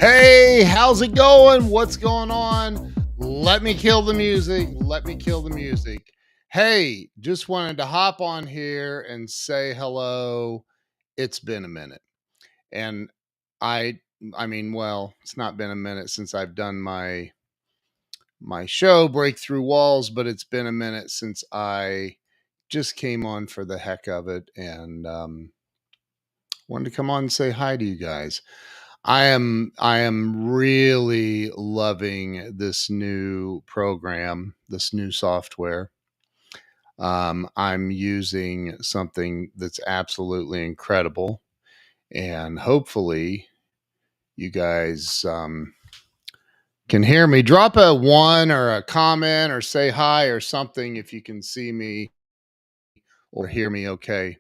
Hey, how's it going? What's going on? Let me kill the music. Let me kill the music. Hey, just wanted to hop on here and say hello. It's been a minute. And I well, it's not been a minute since I've done my show Break Through Walls, but it's been a minute since I just came on for the heck of it and wanted to come on and say hi to you guys. I am really loving this new program, this new software. I'm using something that's absolutely incredible, and hopefully, you guys can hear me. Drop a one or a comment or say hi or something if you can see me or hear me okay.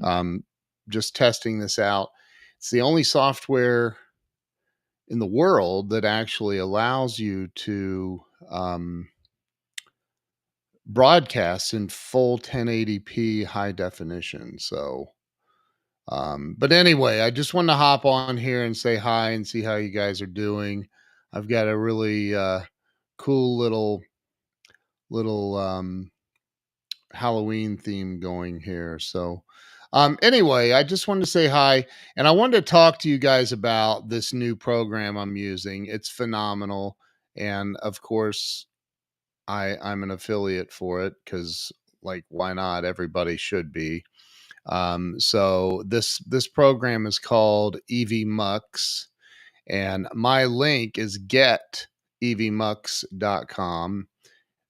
Um, just testing this out. It's the only software in the world that actually allows you to um, broadcast in full 1080p high definition. So, but anyway, I just wanted to hop on here and say hi and see how you guys are doing. I've got a really cool little Halloween theme going here. So, anyway, I just wanted to say hi and I wanted to talk to you guys about this new program I'm using. It's phenomenal. And of course, I'm an affiliate for it because, like, why not? Everybody should be. So this program is called EV Mux, and my link is getevmux.com.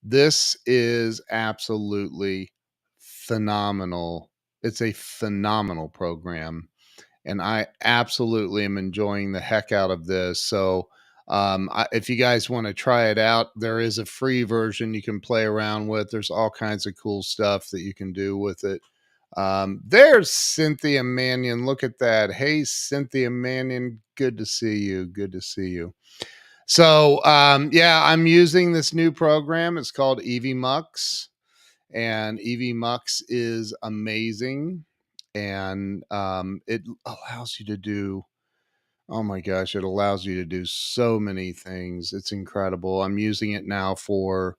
This is absolutely phenomenal. It's a phenomenal program, and I absolutely am enjoying the heck out of this. So, if you guys want to try it out, there is a free version you can play around with. There's all kinds of cool stuff that you can do with it. There's Cynthia Mannion. Look at that. Hey, Cynthia Mannion. Good to see you. Good to see you. So, yeah, I'm using this new program. It's called EV Mux, and EV Mux is amazing. And it allows you to do, oh my gosh, it allows you to do so many things. It's incredible. I'm using it now for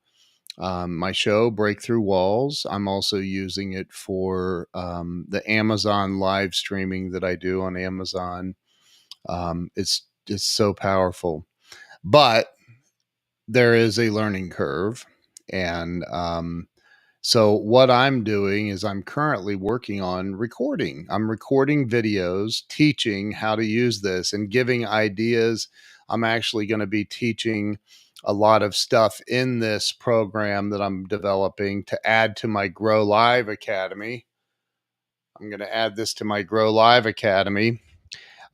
my show, Break Through Walls. I'm also using it for the Amazon live streaming that I do on Amazon. It's so powerful. But there is a learning curve. And so, what I'm doing is I'm currently working on recording. I'm recording videos teaching how to use this and giving ideas. I'm actually going to be teaching a lot of stuff in this program that I'm developing to add to my Grow Live Academy. I'm going to add this to my Grow Live Academy.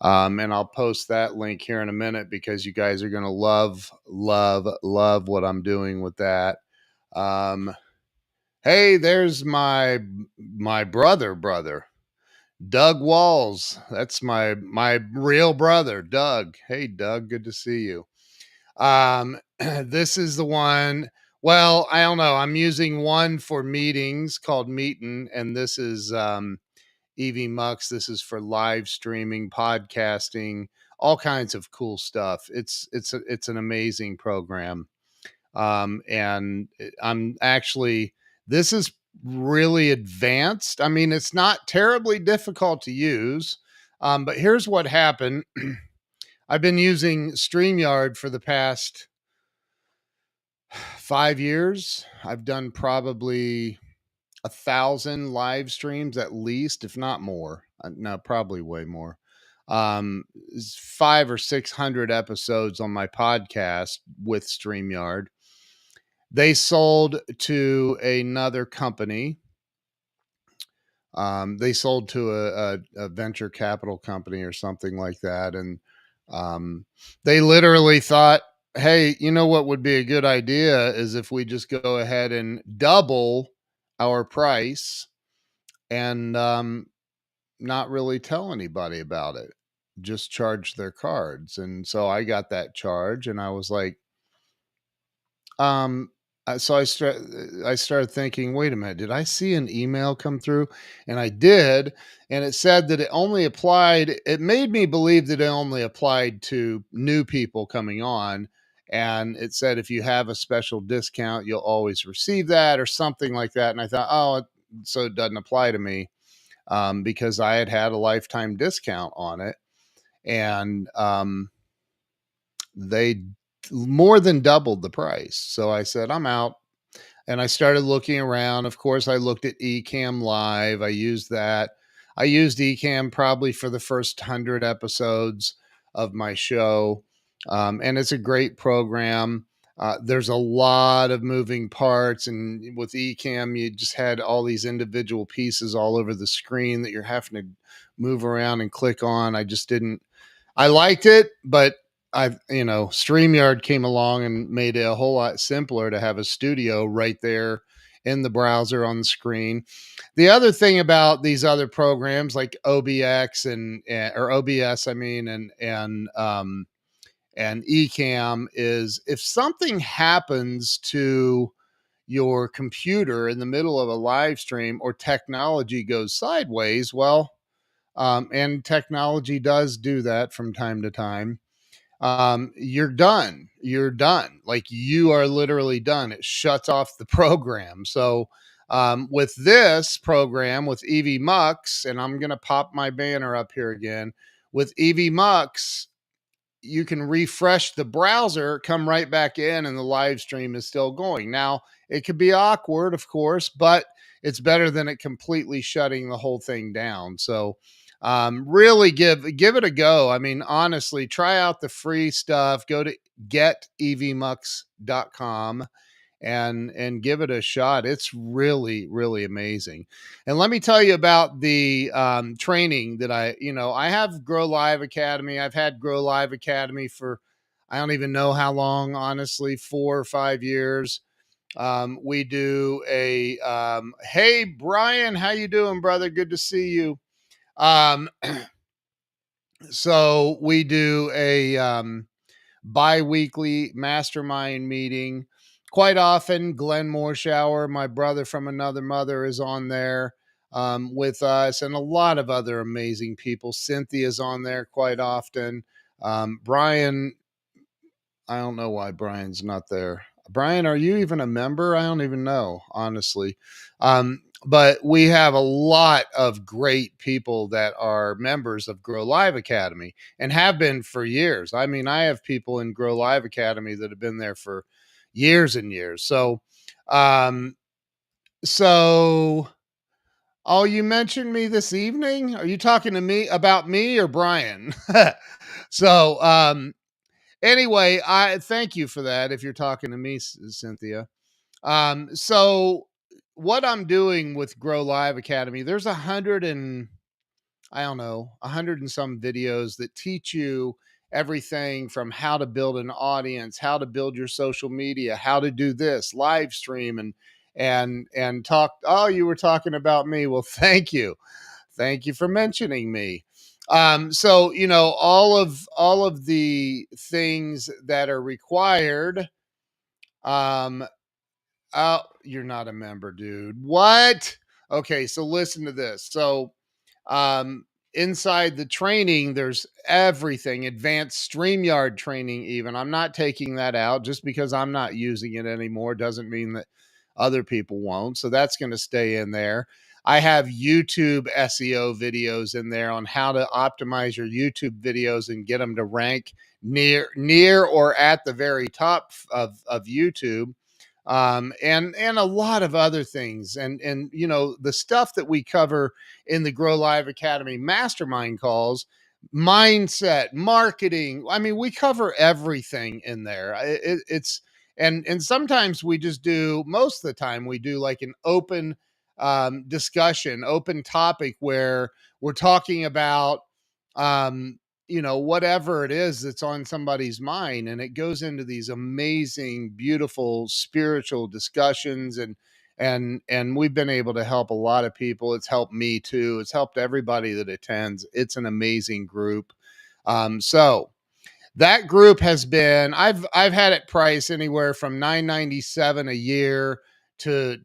And I'll post that link here in a minute because you guys are going to love what I'm doing with that. Um, Hey, there's my brother, Doug Walls. That's my real brother, Doug. Hey, Doug, good to see you. This is the one. Well, I don't know. I'm using one for meetings called Meetin', and this is EV Mux. This is for live streaming, podcasting, all kinds of cool stuff. It's an amazing program. And I'm actually this is really advanced. I mean, it's not terribly difficult to use. But here's what happened. I've been using StreamYard for the past 5 years. I've done probably 1,000 live streams at least, if not more. No, probably way more. Five or 600 episodes on my podcast with StreamYard. They sold to another company. They sold to a venture capital company or something like that. And they literally thought, hey, you know what would be a good idea is if we just go ahead and double our price and not really tell anybody about it, just charge their cards. And so I got that charge and I was like, um, So I started thinking, wait a minute, did I see an email come through? And I did, and it said that it only applied. It made me believe that it only applied to new people coming on, and it said if you have a special discount, you'll always receive that or something like that. And I thought, so it doesn't apply to me, because I had a lifetime discount on it, and they more than doubled the price. So I said, I'm out, and I started looking around. Of course, I looked at Ecamm Live. I used that. I used Ecamm probably for the first 100 episodes of my show. And it's a great program. There's a lot of moving parts. And with Ecamm, you just had all these individual pieces all over the screen that you're having to move around and click on. I just didn't I liked it, but StreamYard came along and made it a whole lot simpler to have a studio right there in the browser on the screen. The other thing about these other programs like OBX or OBS, I mean, and Ecamm is if something happens to your computer in the middle of a live stream or technology goes sideways, and technology does do that from time to time, you're done. You're done. Like you are literally done. It shuts off the program. So, with this program with EV Mux, and I'm going to pop my banner up here again with EV Mux, you can refresh the browser, come right back in, and the live stream is still going. Now, it could be awkward, of course, but it's better than it completely shutting the whole thing down. So, really give it a go. I mean, honestly, try out the free stuff. Go to getevmux.com and give it a shot. It's really, really amazing. And let me tell you about the training that I have Grow Live Academy. I've had Grow Live Academy for, I don't even know how long, honestly, 4 or 5 years. We do hey, Brian, how you doing, brother? Good to see you. Um, so we do a bi-weekly mastermind meeting. Quite often, Glenn Morshower, my brother from another mother, is on there with us, and a lot of other amazing people. Cynthia's on there quite often. Brian, I don't know why Brian's not there. Brian, are you even a member? I don't even know, honestly. But we have a lot of great people that are members of Grow Live Academy and have been for years. I mean, I have people in Grow Live Academy that have been there for years and years. Um, so, oh, you mentioned me this evening. Are you talking to me about me or Brian? so, anyway, I thank you for that. If you're talking to me, Cynthia. So what I'm doing with Grow Live Academy, there's 100 and some videos that teach you everything from how to build an audience, how to build your social media, how to do this live stream and talk. Oh, you were talking about me. Well, thank you. Thank you for mentioning me. So all of the things that are required. Um, oh, you're not a member, dude. What? Okay, so listen to this. So, um, inside the training, there's everything, advanced StreamYard training, even. I'm not taking that out just because I'm not using it anymore, doesn't mean that other people won't. So, that's going to stay in there. I have YouTube SEO videos in there on how to optimize your YouTube videos and get them to rank near or at the very top of YouTube, and a lot of other things, and the stuff that we cover in the Grow Live Academy mastermind calls, mindset, marketing. I mean, we cover everything in there. It's and sometimes we just do. Most of the time, we do like an open discussion, open topic where we're talking about whatever it is that's on somebody's mind, and it goes into these amazing, beautiful spiritual discussions, and we've been able to help a lot of people. It's helped me too. It's helped everybody that attends. It's an amazing group. So That group has been, I've had it priced anywhere from $9.97 a year to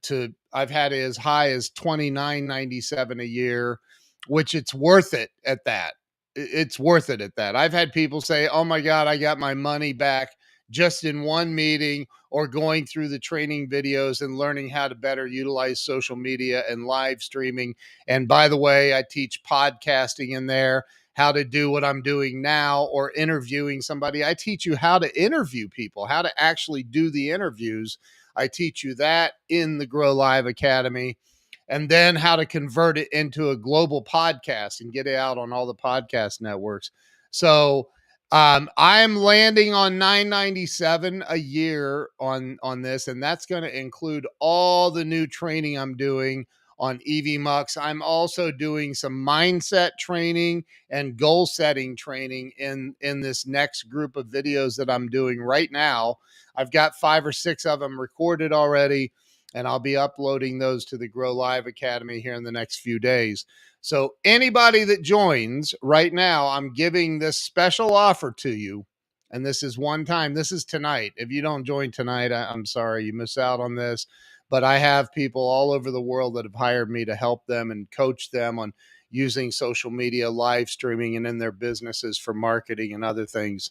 I've had it as high as $29.97 a year, which it's worth it at that. It's worth it at that. I've had people say, "Oh my God, I got my money back just in one meeting or going through the training videos and learning how to better utilize social media and live streaming." And by the way, I teach podcasting in there, how to do what I'm doing now, or interviewing somebody. I teach you how to interview people, how to actually do the interviews. I teach you that in the Grow Live Academy, and then how to convert it into a global podcast and get it out on all the podcast networks. So I'm landing on 997 a year on this, and that's going to include all the new training I'm doing on EV Mux. I'm also doing some mindset training and goal setting training in this next group of videos that I'm doing right now. I've got 5 or 6 of them recorded already, and I'll be uploading those to the Grow Live Academy here in the next few days. So anybody that joins right now, I'm giving this special offer to you. And this is one time. This is tonight. If you don't join tonight, I'm sorry, you miss out on this. But I have people all over the world that have hired me to help them and coach them on using social media, live streaming, and in their businesses for marketing and other things.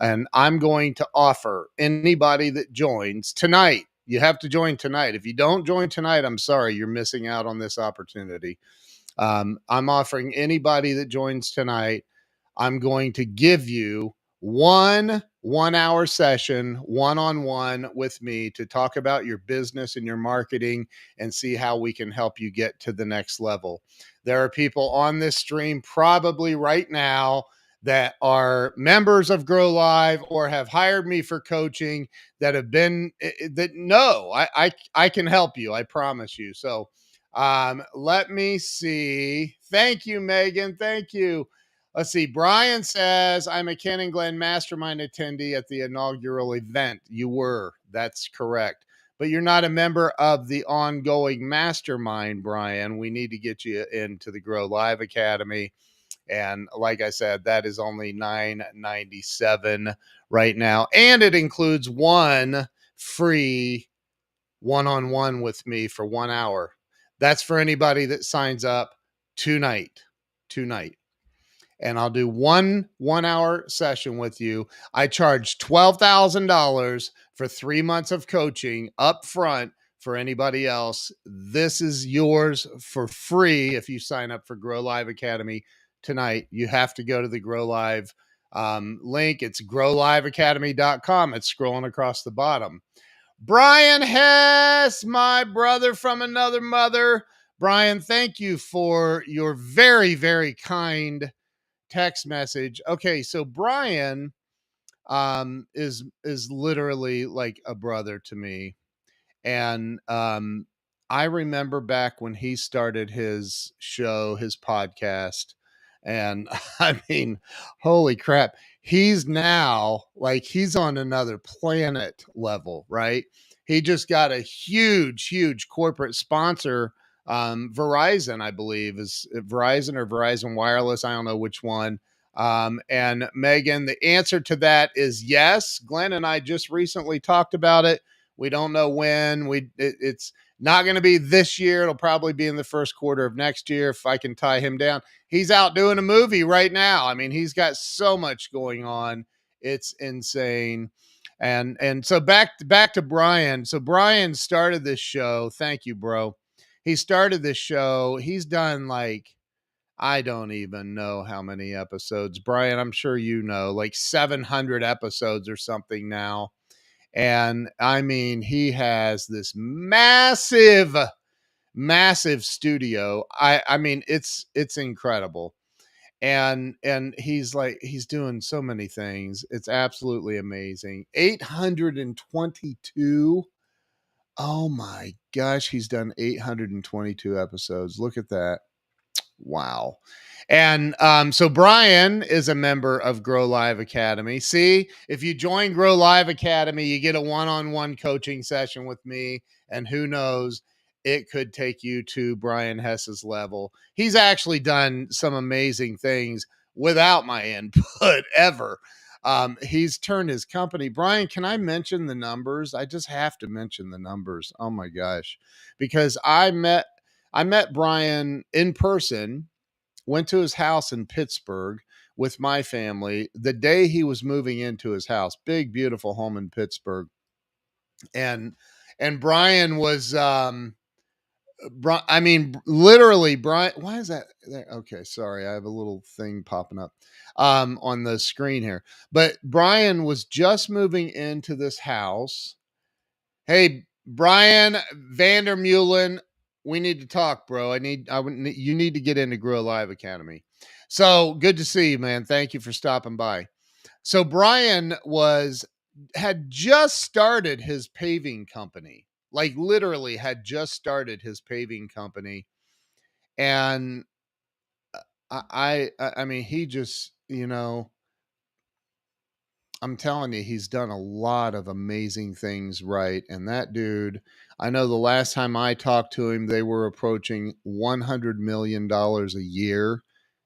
And I'm going to offer anybody that joins tonight. You have to join tonight. If you don't join tonight, I'm sorry, you're missing out on this opportunity. I'm offering anybody that joins tonight, I'm going to give you 1 hour session one-on-one with me to talk about your business and your marketing and see how we can help you get to the next level. There are people on this stream probably right now that are members of Grow Live or have hired me for coaching that have been that no, I can help you. I promise you. So let me see. Thank you, Megan. Thank you. Let's see. Brian says, I'm a Ken and Glenn Mastermind attendee at the inaugural event. You were. That's correct. But you're not a member of the ongoing mastermind, Brian. We need to get you into the Grow Live Academy. And like I said, that is only $9.97 right now. And it includes one free one-on-one with me for 1 hour. That's for anybody that signs up tonight. And I'll do one-hour session with you. I charge $12,000 for 3 months of coaching up front for anybody else. This is yours for free if you sign up for Grow Live Academy tonight. You have to go to the Grow Live link. It's growliveacademy.com. It's scrolling across the bottom. Brian Hess, my brother from another mother. Brian, thank you for your very, very kind text message. Okay, so Brian is literally like a brother to me. And I remember back when he started his show, his podcast, and I mean, holy crap, he's now like he's on another planet level, right? He just got a huge corporate sponsor. Verizon, I believe, is Verizon or Verizon Wireless. I don't know which one. And Megan, the answer to that is yes. Glenn and I just recently talked about it. We don't know when. It's not going to be this year. It'll probably be in the first quarter of next year if I can tie him down. He's out doing a movie right now. I mean, he's got so much going on. It's insane. And so back to Brian. So Brian started this show. Thank you, bro. He started this show. He's done like I don't even know how many episodes. Brian, I'm sure you know, like 700 episodes or something now. And I mean, he has this massive studio. I mean, it's incredible. And he's doing so many things. It's absolutely amazing. 822. Oh my gosh, he's done 822 episodes. Look at that. Wow. And so Brian is a member of Grow Live Academy. See, if you join Grow Live Academy, you get a one-on-one coaching session with me. And who knows, it could take you to Brian Hess's level. He's actually done some amazing things without my input ever. He's turned his company. Brian, can I mention the numbers? I just have to mention the numbers. Oh my gosh. Because I met Brian in person, went to his house in Pittsburgh with my family the day he was moving into his house. Big beautiful home in Pittsburgh. And Brian was I mean, literally, Brian. Why is that there? Okay, sorry, I have a little thing popping up on the screen here. But Brian was just moving into this house. Hey, Brian Vandermeulen, we need to talk, bro. You need to get into Grow Live Academy. So good to see you, man. Thank you for stopping by. So Brian had just started his paving company, like literally had just started his paving company. And I mean, he just, I'm telling you, he's done a lot of amazing things right. And that dude, I know the last time I talked to him, they were approaching $100 million a year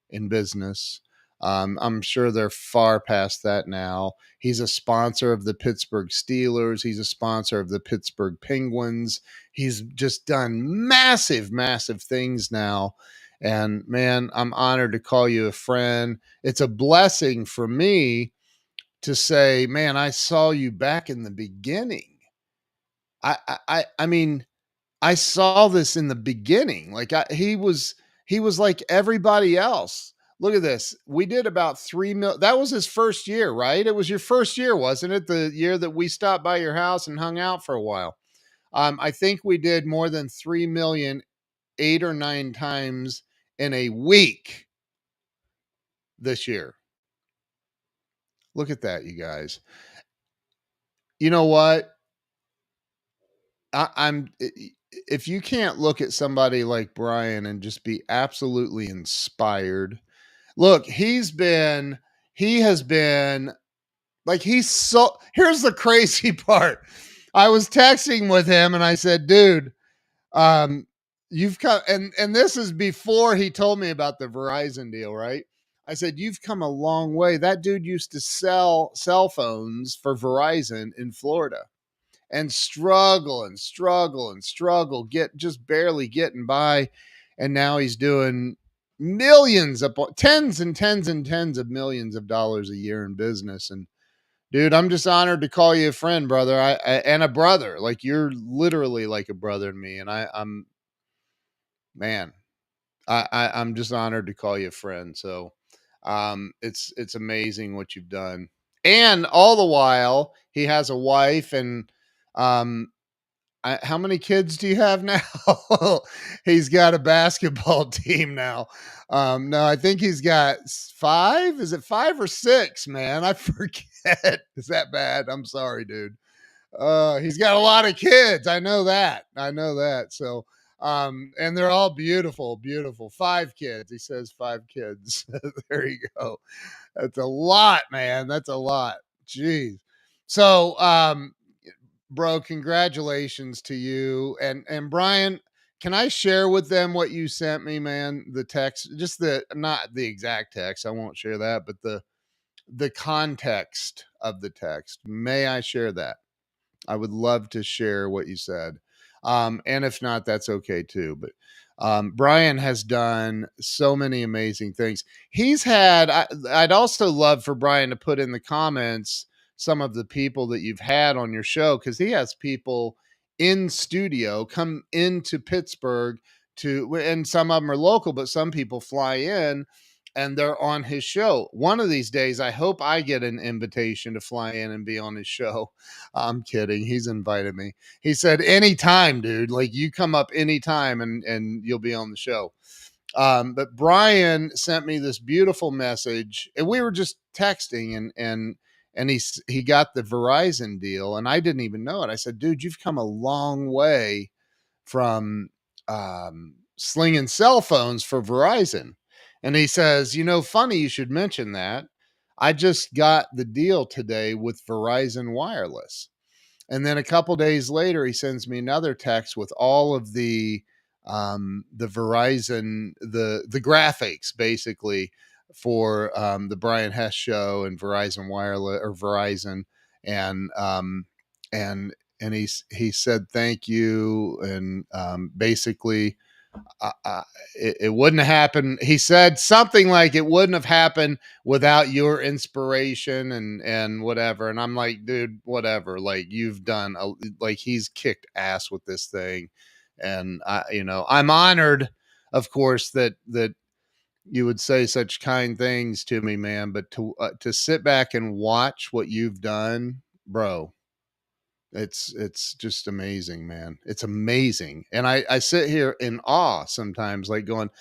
in business. I'm sure they're far past that now. He's a sponsor of the Pittsburgh Steelers. He's a sponsor of the Pittsburgh Penguins. He's just done massive, massive things now. And man, I'm honored to call you a friend. It's a blessing for me to say, man, I saw you back in the beginning. I mean, I saw this in the beginning. He was like everybody else. Look at this. We did about 3 mil. That was his first year, right? It was your first year, wasn't it? The year that we stopped by your house and hung out for a while. I think we did more than 3 million 8 or 9 times in a week this year. Look at that, you guys. You know what? I'm if you can't look at somebody like Brian and just be absolutely inspired. Look, he has been like here's the crazy part. I was texting with him and I said, dude, um, you've come and this is before he told me about the Verizon deal, right? I said, you've come a long way. That dude used to sell cell phones for Verizon in Florida and struggle, get just barely getting by. And now he's doing tens and tens and tens of millions of dollars a year in business. And dude, I'm just honored to call you a friend, brother. And a brother. Like you're literally like a brother to me. And I'm man, I'm just honored to call you a friend. So it's amazing what you've done. And all the while, he has a wife and um how many kids do you have now? He's got a basketball team now. No, I think he's got five. Is it 5 or 6, man? I forget. Is that bad? I'm sorry, dude. He's got a lot of kids. I know that. I know that. So, and they're all beautiful, beautiful. 5 kids. He says 5 kids. There you go. That's a lot, man. That's a lot. Jeez. So, bro, congratulations to you. And Brian, can I share with them what you sent me, man? The text, just the not the exact text. I won't share that, but the context of the text. May I share that? I would love to share what you said. And if not, that's okay too. But Brian has done so many amazing things. I'd also love for Brian to put in the comments some of the people that you've had on your show because he has people in studio come into Pittsburgh and some of them are local, but some people fly in and they're on his show. One of these days, I hope I get an invitation to fly in and be on his show. I'm kidding. He's invited me. He said, anytime, dude, like you come up anytime and you'll be on the show. But Brian sent me this beautiful message and we were just texting and he got the Verizon deal and I didn't even know it. I said, dude, you've come a long way from slinging cell phones for Verizon. And he says, funny you should mention that. I just got the deal today with Verizon Wireless. And then a couple days later, he sends me another text with all of the Verizon, the graphics basically for the Brian Hess show and Verizon Wireless or Verizon, and and he said thank you, and basically it wouldn't have happened. He said something like it wouldn't have happened without your inspiration and whatever. And I'm like, dude, whatever. Like you've done like he's kicked ass with this thing, and I'm honored, of course, that you would say such kind things to me, man. But to sit back and watch what you've done, bro, it's just amazing, man. It's amazing. And I sit here in awe sometimes, like going,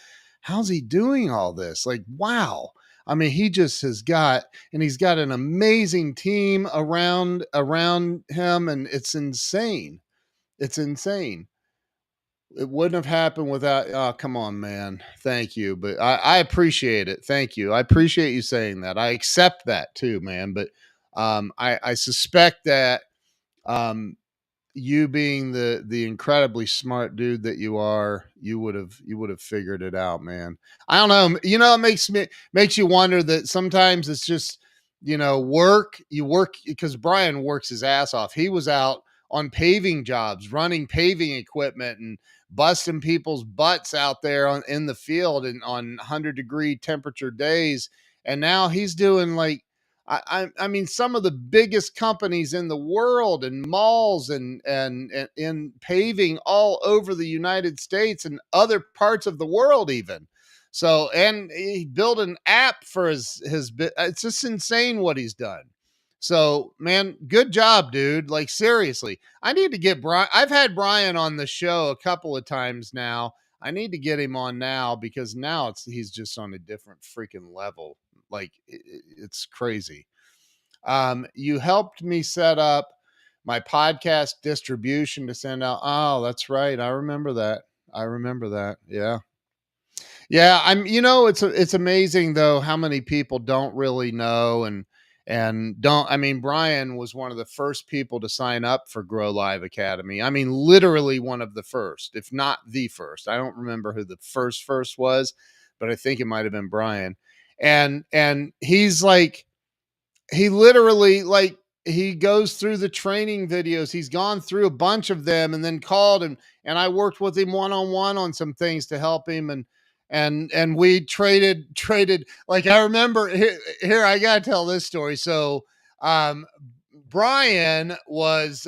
how's he doing all this? Like, wow. I mean, he just has got, and he's got an amazing team around him, and it's insane. It's insane. It wouldn't have happened without, oh, come on, man. Thank you. But I appreciate it. Thank you. I appreciate you saying that. I accept that too, man. But I suspect that um you being the incredibly smart dude that you are, you would have figured it out, man. I don't know. It makes you wonder that sometimes it's just, you work because Brian works his ass off. He was out on paving jobs, running paving equipment and busting people's butts out there in the field and on 100-degree temperature days. And now he's doing like I mean, some of the biggest companies in the world and malls and in paving all over the United States and other parts of the world even. So, and he built an app for his it's just insane what he's done. So, man, good job, dude. Like seriously, I need to get Brian. I've had Brian on the show a couple of times now. I need to get him on now because now he's just on a different freaking level. Like it's crazy. You helped me set up my podcast distribution to send out. Oh, that's right. I remember that. I remember that. Yeah. Yeah, it's amazing though how many people don't really know and don't. I mean, Brian was one of the first people to sign up for Grow Live Academy. I mean, literally one of the first, if not the first. I don't remember who the first was, but I think it might have been Brian. And he's like, he literally, like, he goes through the training videos. He's gone through a bunch of them and then called and I worked with him one-on-one on some things to help him and we traded. Like I remember here I got to tell this story. So um Brian was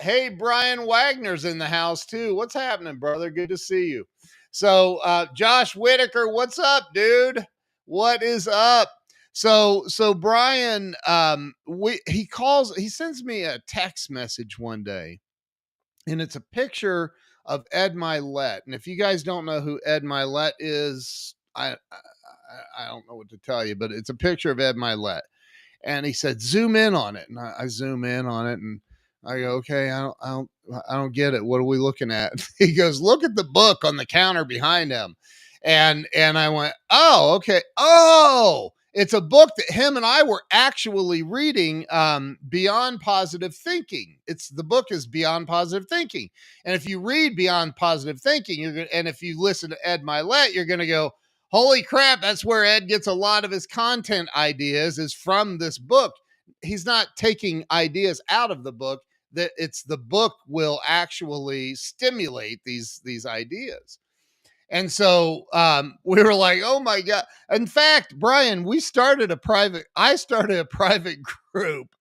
hey, Brian Wagner's in the house too. What's happening, brother? Good to see you. So Josh Whitaker, what's up, dude? What is up? So Brian, he sends me a text message one day, and it's a picture of Ed Milet. And if you guys don't know who Ed Milet is, I don't know what to tell you, but it's a picture of Ed Milet. And he said, zoom in on it. And I zoom in on it and I go, okay, I don't get it. What are we looking at? He goes, look at the book on the counter behind him. And I went, oh, okay. Oh, it's a book that him and I were actually reading, Beyond Positive Thinking. The book is Beyond Positive Thinking. And if you read Beyond Positive Thinking, and if you listen to Ed Milet, you're going to go, holy crap, that's where Ed gets a lot of his content ideas, is from this book. He's not taking ideas out of the book, that it's the book will actually stimulate these ideas. And so we were like, oh my God. In fact, Brian, I started a private group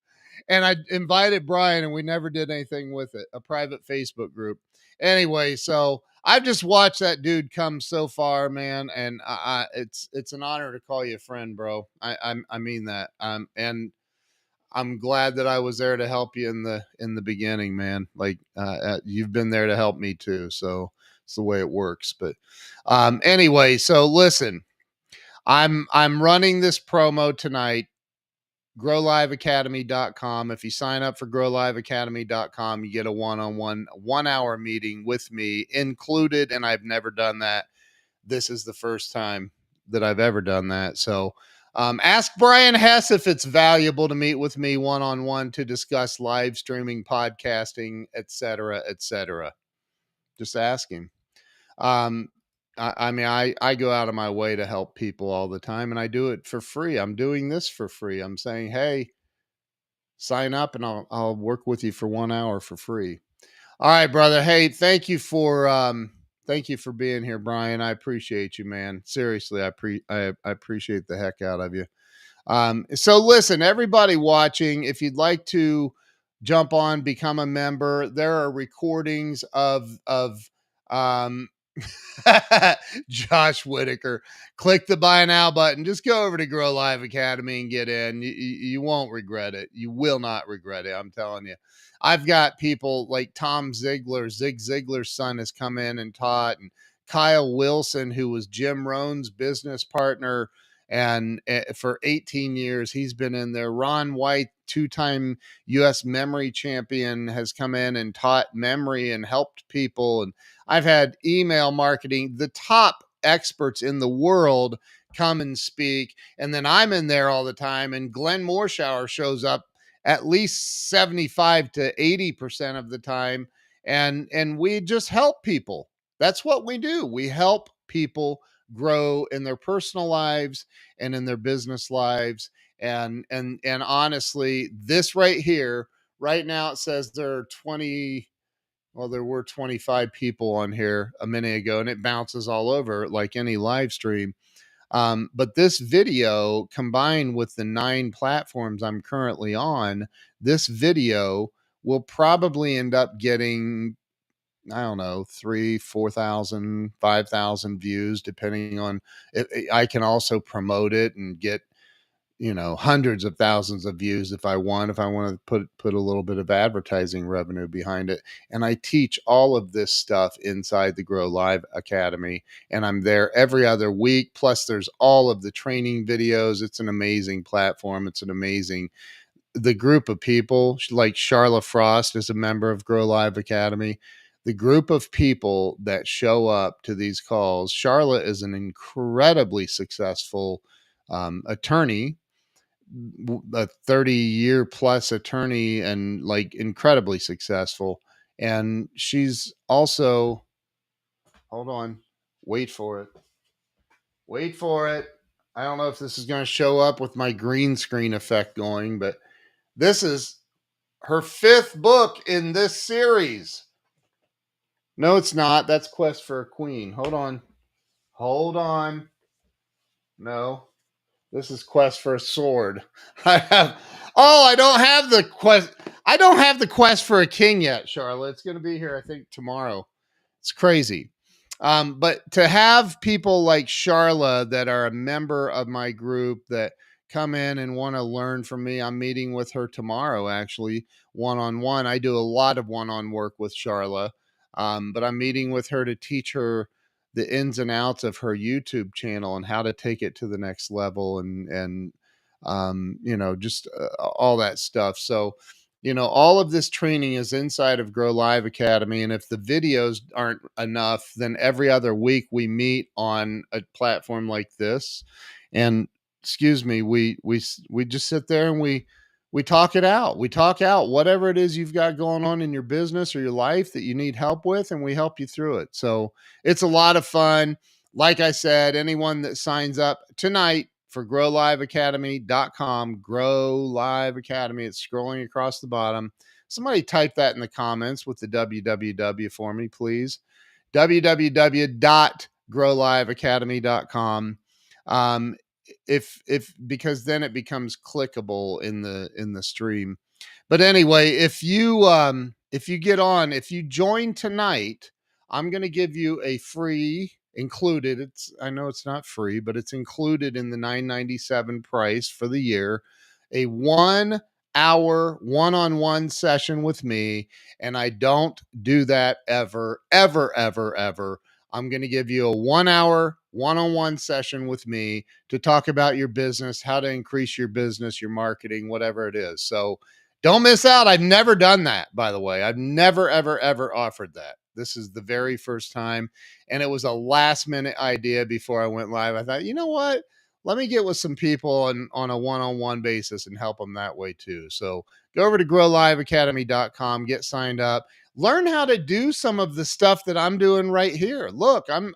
and I invited Brian and we never did anything with it, a private Facebook group. Anyway, so I've just watched that dude come so far, man. And it's an honor to call you a friend, bro. I mean that. And I'm glad that I was there to help you in the beginning, man. Like you've been there to help me too. So it's the way it works. But anyway, so listen, I'm running this promo tonight. growliveacademy.com. If you sign up for growliveacademy.com, you get a one-on-one 1-hour meeting with me included. And I've never done that. This is the first time that I've ever done that. So ask Brian Hess if it's valuable to meet with me one-on-one to discuss live streaming, podcasting, etc., etc. Just ask him. Um, I mean, I go out of my way to help people all the time, and I do it for free. I'm doing this for free. I'm saying, hey, sign up, and I'll work with you for 1 hour for free. All right, brother. Hey, thank you for being here, Brian. I appreciate you, man. Seriously, I appreciate the heck out of you. So listen, everybody watching, if you'd like to jump on, become a member, there are recordings of um Josh Whitaker. Click the buy now button. Just go over to Grow Live Academy and get in. You won't regret it. You will not regret it. I'm telling you. I've got people like Tom Ziegler, Zig Ziglar's son has come in and taught, and Kyle Wilson, who was Jim Rohn's business partner. And for 18 years, he's been in there. Ron White, two-time U.S. memory champion, has come in and taught memory and helped people. And I've had email marketing, the top experts in the world come and speak. And then I'm in there all the time. And Glenn Morshower shows up at least 75 to 80% of the time. And we just help people. That's what we do. We help people grow in their personal lives and in their business lives. And honestly, this right here, right now it says there are 20, well, there were 25 people on here a minute ago, and it bounces all over like any live stream. But this video combined with the 9 platforms I'm currently on, this video will probably end up getting, I don't know, 3, 4,000, 5,000 views, depending on it. I can also promote it and get, hundreds of thousands of views if I want to put a little bit of advertising revenue behind it. And I teach all of this stuff inside the Grow Live Academy, and I'm there every other week. Plus there's all of the training videos. It's an amazing platform. It's an amazing, the group of people like Charla Frost is a member of Grow Live Academy. The group of people that show up to these calls. Charla is an incredibly successful attorney, a 30-year plus attorney, and like incredibly successful. And she's also, hold on, wait for it. Wait for it. I don't know if this is going to show up with my green screen effect going, but this is her 5th book in this series. No, it's not. That's Quest for a Queen. Hold on. Hold on. No. This is Quest for a Sword. I have. Oh, I don't have the quest. I don't have the Quest for a King yet, Charlotte. It's going to be here, I think, tomorrow. It's crazy. But to have people like Charla that are a member of my group that come in and want to learn from me, I'm meeting with her tomorrow, actually, one-on-one. I do a lot of one-on work with Charla, but I'm meeting with her to teach her the ins and outs of her YouTube channel and how to take it to the next level, and just all that stuff. So, all of this training is inside of Grow Live Academy. And if the videos aren't enough, then every other week we meet on a platform like this. And excuse me, we just sit there and we talk it out. We talk out whatever it is you've got going on in your business or your life that you need help with, and we help you through it. So it's a lot of fun. Like I said, anyone that signs up tonight for growliveacademy.com, Grow Live Academy, it's scrolling across the bottom. Somebody type that in the comments with the www for me, please. www.growliveacademy.com. If because then it becomes clickable in the stream. But anyway, if you get on, if you join tonight, I'm going to give you a free included. I know it's not free, but it's included in the $997 price for the year, a 1-hour one-on-one session with me. And I don't do that ever, ever, ever, ever. I'm going to give you a 1-hour one-on-one session with me to talk about your business, how to increase your business, your marketing, whatever it is. So don't miss out. I've never done that, by the way. I've never, ever, ever offered that. This is the very first time. And it was a last minute idea before I went live. I thought, you know what? Let me get with some people on a one-on-one basis and help them that way too. So go over to growliveacademy.com, get signed up, learn how to do some of the stuff that I'm doing right here. Look, I'm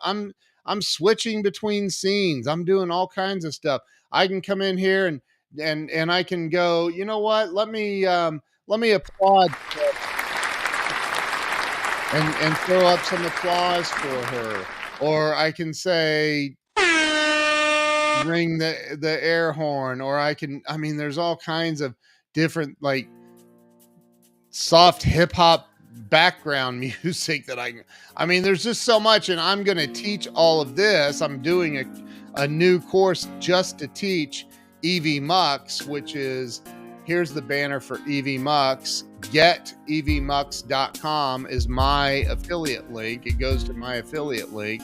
I'm switching between scenes. I'm doing all kinds of stuff. I can come in here and I can go, you know what? Let me applaud and throw up some applause for her. Or I can say ring the air horn, or I mean there's all kinds of different like soft hip hop background music that I mean there's just so much, and I'm going to teach all of this. I'm doing a new course just to teach EV Mux, which is, here's the banner for EV Mux. GetEVMux.com is my affiliate link. It goes to my affiliate link.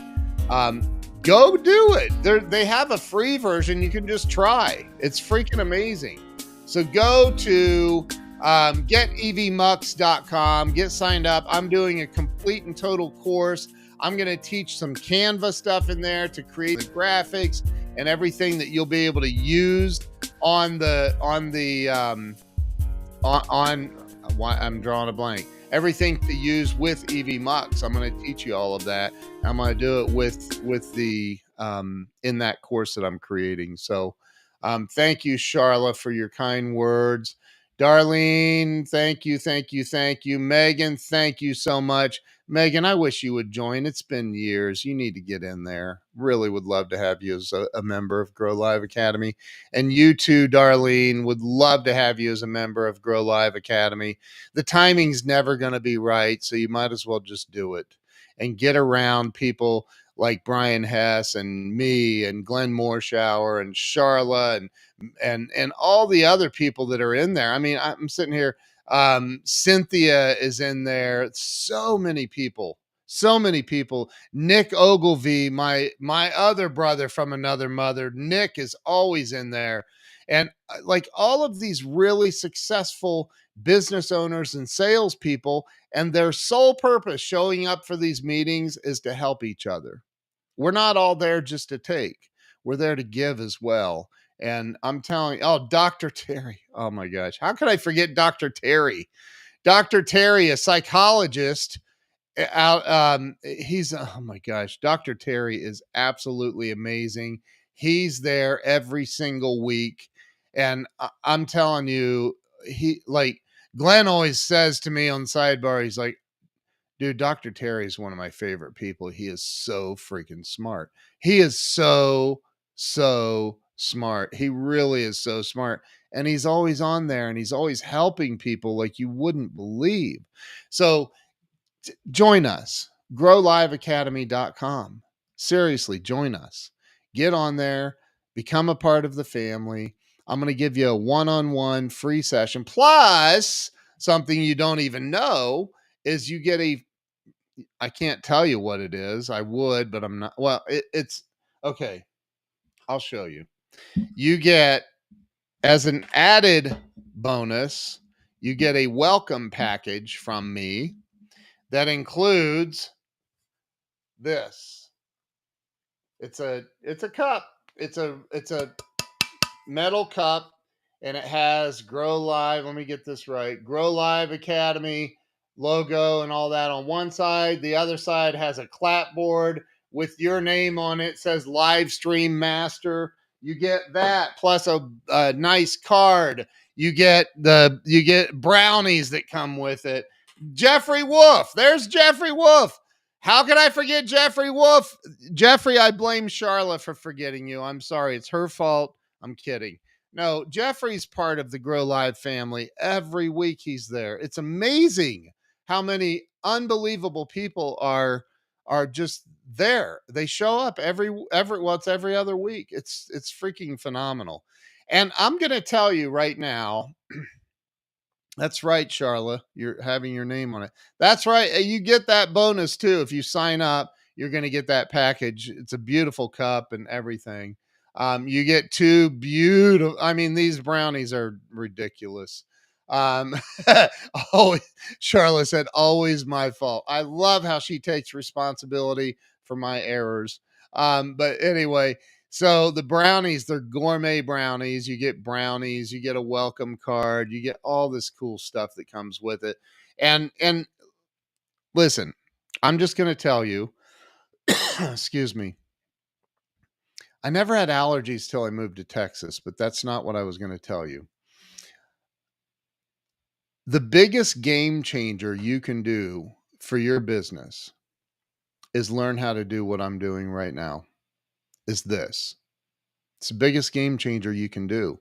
Go do it. They have a free version you can just try. It's freaking amazing. So go to getevmux.com, get signed up. I'm doing a complete and total course. I'm going to teach some Canva stuff in there to create the graphics and everything that you'll be able to use on I'm drawing a blank. Everything to use with EV Mux. I'm going to teach you all of that. I'm going to do it with the in that course that I'm creating. So thank you, Charla, for your kind words. Darlene, thank you, thank you, thank you. Megan, thank you so much. Megan, I wish you would join. It's been years. You need to get in there. Really would love to have you as a member of Grow Live Academy. And you too, Darlene, would love to have you as a member of Grow Live Academy. The timing's never going to be right, so you might as well just do it and get around people like Brian Hess and me and Glenn Morshower and Charla and all the other people that are in there. I mean, I'm sitting here. Cynthia is in there. So many people. So many people. Nick Ogilvy, my other brother from another mother. Nick is always in there. And like all of these really successful business owners and salespeople, and their sole purpose showing up for these meetings is to help each other. We're not all there just to take. We're there to give as well. And I'm telling you, oh, Dr. Terry. Oh my gosh. How could I forget Dr. Terry? Dr. Terry, a psychologist out he's oh my gosh, Dr. Terry is absolutely amazing. He's there every single week. And I'm telling you, he like Glenn always says to me on sidebar, he's like, dude, Dr. Terry is one of my favorite people. He is so freaking smart. He is so smart. He really is so smart. And he's always on there and he's always helping people like you wouldn't believe. So join us, growliveacademy.com. Seriously, join us. Get on there, become a part of the family. I'm going to give you a one-on-one free session. Plus, something you don't even know is you get I can't tell you what it is. I would, but I'm not. Well, it's okay. I'll show you. You get, as an added bonus, you get a welcome package from me that includes this. It's a cup. It's a metal cup, and it has Grow Live. Let me get this right. Grow Live Academy logo and all that on one side. The other side has a clapboard with your name on it. It says Live Stream Master. You get that plus a nice card. You get brownies that come with it. Jeffrey Wolf. There's Jeffrey Wolf. How could I forget Jeffrey Wolf? Jeffrey, I blame Charla for forgetting you. I'm sorry. It's her fault. I'm kidding. No, Jeffrey's part of the Grow Live family. Every week he's there. It's amazing how many unbelievable people are just there. They show up every it's every other week. It's freaking phenomenal. And I'm going to tell you right now, that's right, Charla. You're having your name on it. That's right. You get that bonus too. If you sign up, you're going to get that package. It's a beautiful cup and everything. You get two beautiful. I mean, these brownies are ridiculous. Oh, Charla said, always my fault. I love how she takes responsibility for my errors. But anyway, so the brownies, they're gourmet brownies. You get brownies, you get a welcome card, you get all this cool stuff that comes with it. And listen, I'm just going to tell you, excuse me. I never had allergies till I moved to Texas, but that's not what I was going to tell you. The biggest game changer you can do for your business is learn how to do what I'm doing right now. Is this. It's the biggest game changer you can do.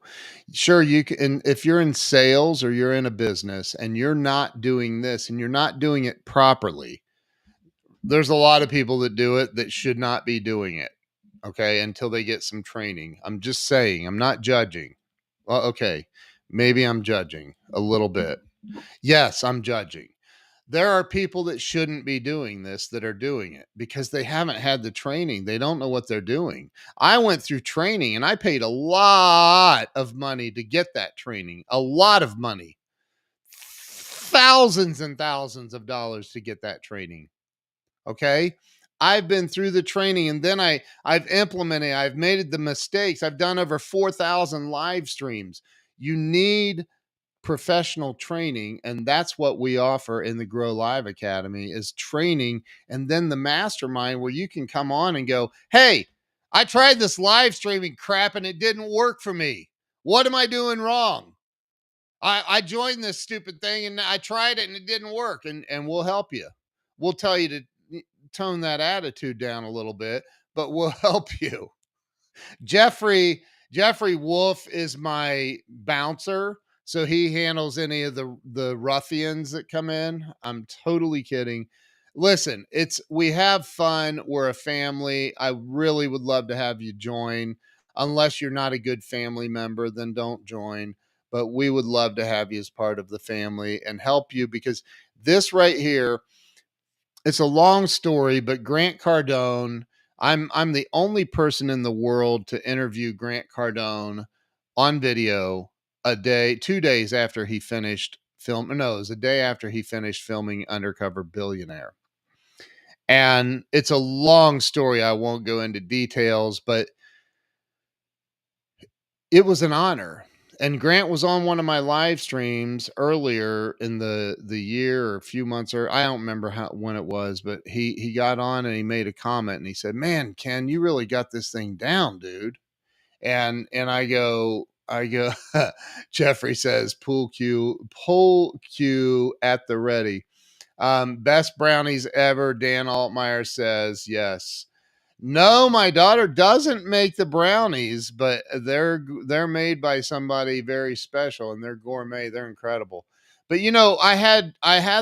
Sure, you can, if you're in sales or you're in a business and you're not doing this and you're not doing it properly, there's a lot of people that do it that should not be doing it. Okay. Until they get some training. I'm just saying, I'm not judging. Well, okay. Maybe I'm judging a little bit. Yes, I'm judging. There are people that shouldn't be doing this that are doing it because they haven't had the training. They don't know what they're doing. I went through training and I paid a lot of money to get that training, a lot of money, thousands and thousands of dollars to get that training. Okay. I've been through the training and then I've implemented, I've made the mistakes. I've done over 4,000 live streams. You need professional training, and that's what we offer in the Grow Live Academy is training, and then the mastermind where you can come on and go, hey, I tried this live streaming crap and it didn't work for me. What am I doing wrong? I joined this stupid thing and I tried it and it didn't work, and we'll help you. We'll tell you to tone that attitude down a little bit, but we'll help you. Jeffrey Wolf is my bouncer, so he handles any of the ruffians that come in. I'm totally kidding. Listen, we have fun. We're a family. I really would love to have you join. Unless you're not a good family member, then don't join. But we would love to have you as part of the family and help you because this right here, it's a long story, but Grant Cardone, I'm the only person in the world to interview Grant Cardone on video a day, 2 days after he finished film. No, it was a day after he finished filming Undercover Billionaire. And it's a long story. I won't go into details, but it was an honor. And Grant was on one of my live streams earlier in the year or a few months, or I don't remember when it was, but he got on and he made a comment and he said, "Man, Ken, you really got this thing down, dude." And I go, Jeffrey says, pool cue at the ready. Best brownies ever. Dan Altmeyer says, yes. No, my daughter doesn't make the brownies, but they're made by somebody very special and they're gourmet. They're incredible. But I had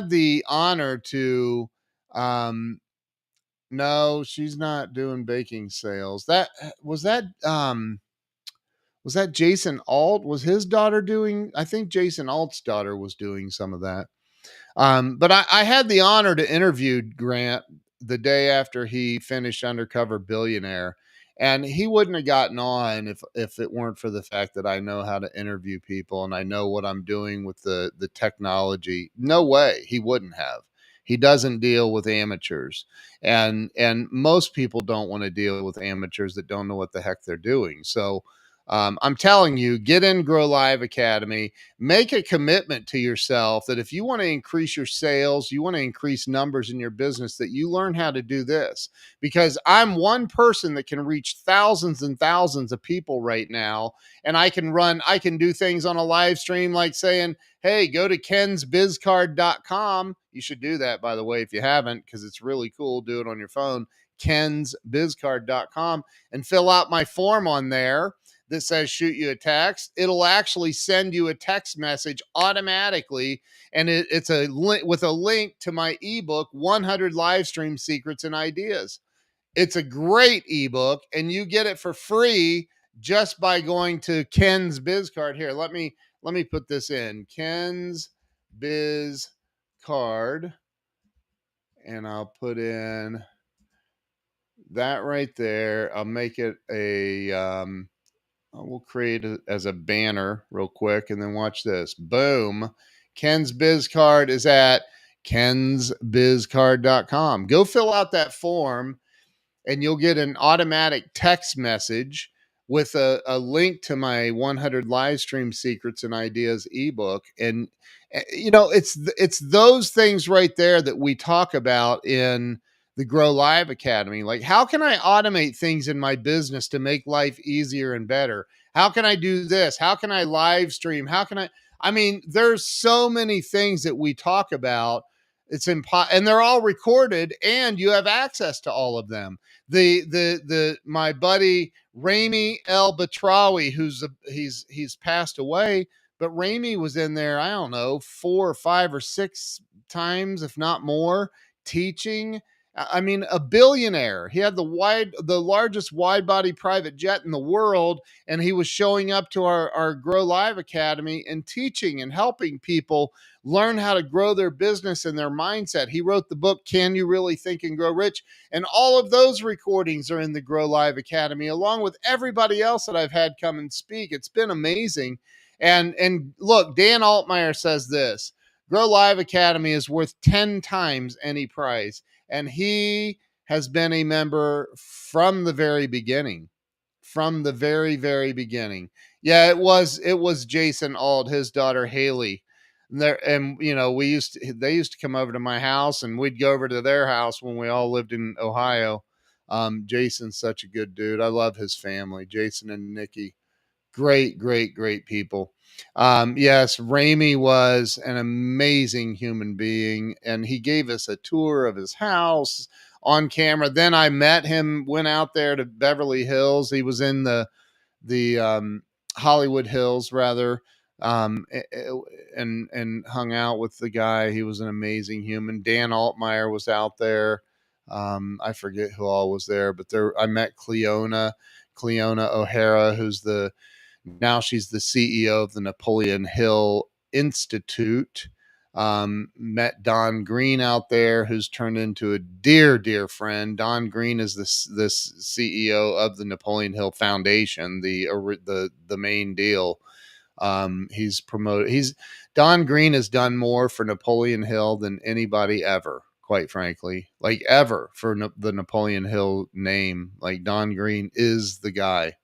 the honor to no, she's not doing baking sales. Was that Jason Alt? Was his daughter doing? I think Jason Alt's daughter was doing some of that. But I had the honor to interview Grant the day after he finished Undercover Billionaire, and he wouldn't have gotten on if it weren't for the fact that I know how to interview people and I know what I'm doing with the technology. No way he wouldn't have. He doesn't deal with amateurs, and most people don't want to deal with amateurs that don't know what the heck they're doing. So. I'm telling you, get in Grow Live Academy, make a commitment to yourself that if you want to increase your sales, you want to increase numbers in your business, that you learn how to do this. Because I'm one person that can reach thousands and thousands of people right now. And I can do things on a live stream like saying, hey, go to kensbizcard.com. You should do that, by the way, if you haven't, because it's really cool. Do it on your phone, kensbizcard.com, and fill out my form on there that says shoot you a text. It'll actually send you a text message automatically, and it's a link with a link to my ebook, 100 live stream secrets and ideas. It's a great ebook, and you get it for free just by going to Ken's Biz Card. Here, let me put this in Ken's Biz Card, and I'll put in that right there. I'll make it we'll create it as a banner real quick, and then watch this. Boom. Ken's Biz Card is at kensbizcard.com. Go fill out that form, and you'll get an automatic text message with a link to my 100 live stream secrets and ideas ebook. And it's those things right there that we talk about in the Grow Live Academy. Like, how can I automate things in my business to make life easier and better? How can I do this? How can I live stream? I mean, there's so many things that we talk about. It's and they're all recorded, and you have access to all of them. My buddy Rami El Batrawi, he's passed away, but Rami was in there, I don't know, 4 or 5 or 6 times, if not more, teaching. I mean, a billionaire. He had the largest wide body private jet in the world, and he was showing up to our Grow Live Academy and teaching and helping people learn how to grow their business and their mindset. He wrote the book, Can You Really Think and Grow Rich? And all of those recordings are in the Grow Live Academy, along with everybody else that I've had come and speak. It's been amazing. And look, Dan Altmeyer says this: Grow Live Academy is worth 10 times any price. And he has been a member from the very beginning. From the very, very beginning. Yeah, it was Jason Ald, his daughter Haley. And they used to come over to my house, and we'd go over to their house when we all lived in Ohio. Jason's such a good dude. I love his family, Jason and Nikki. Great, great, great people. Yes, Ramey was an amazing human being, and he gave us a tour of his house on camera. Then I met him, went out there to Beverly Hills. He was in the Hollywood Hills, rather, and hung out with the guy. He was an amazing human. Dan Altmeyer was out there. I forget who all was there, but I met Cleona O'Hara, now she's the CEO of the Napoleon Hill Institute. Met Don Green out there, who's turned into a dear, dear friend. Don Green is this CEO of the Napoleon Hill Foundation, the main deal. He's promoted. Don Green has done more for Napoleon Hill than anybody ever, quite frankly, like ever, for the Napoleon Hill name. Like, Don Green is the guy.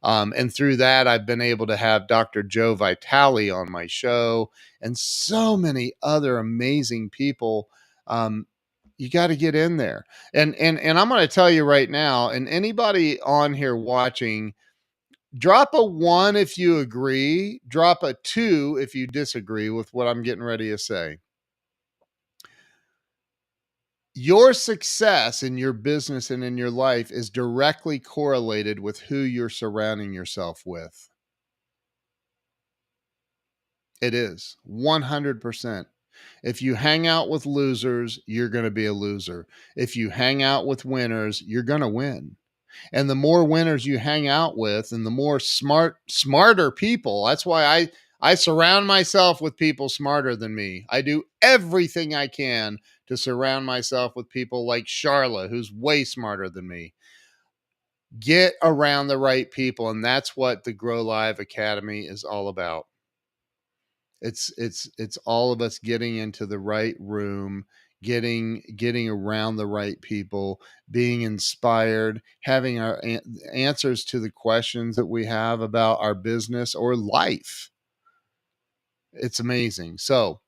And through that, I've been able to have Dr. Joe Vitale on my show and so many other amazing people. You got to get in there. And I'm going to tell you right now, and anybody on here watching, drop a 1 if you agree, drop a 2 if you disagree with what I'm getting ready to say. Your success in your business and in your life is directly correlated with who you're surrounding yourself with. It is 100%. If you hang out with losers, you're going to be a loser. If you hang out with winners, you're going to win. And the more winners you hang out with, and the more smarter people. That's why I surround myself with people smarter than me. I do everything I can to surround myself with people like Charla, who's way smarter than me. Get around the right people, and that's what the Grow Live Academy is all about. It's all of us getting into the right room, getting around the right people, being inspired, having our answers to the questions that we have about our business or life. It's amazing. So,